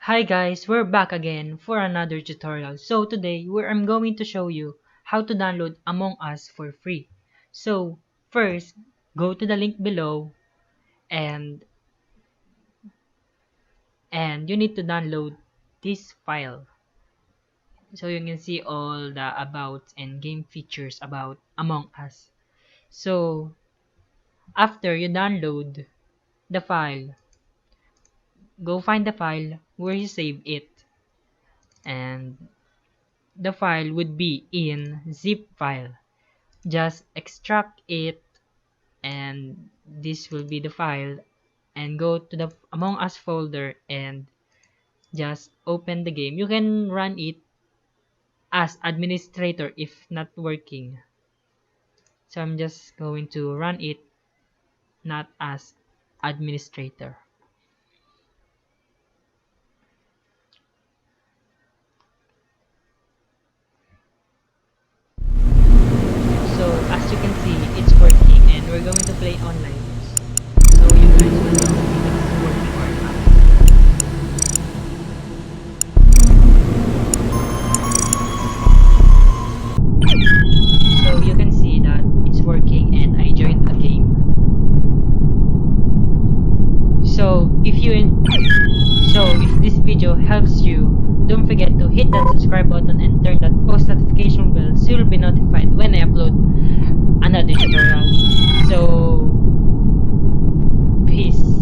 Hi guys, we're back again for another tutorial. So today, I'm going to show you how to download Among Us for free. So first, go to the link below and you need to download this file. So you can see all the about and game features about Among Us. So after you download the file, go find the file where you save it, and the file would be in zip file. Just extract it, and this will be the file, and go to the Among Us folder and just open the game. You can run it as administrator if not working. So I'm just going to run it not as administrator. So as you can see, it's working, and we're going to play online. So you guys will know if it's working or not. So you can see that it's working, and I joined a game. So if this video helps you, don't forget to hit that subscribe button and turn that post notification bell so you'll be notified when I upload another tutorial. So peace.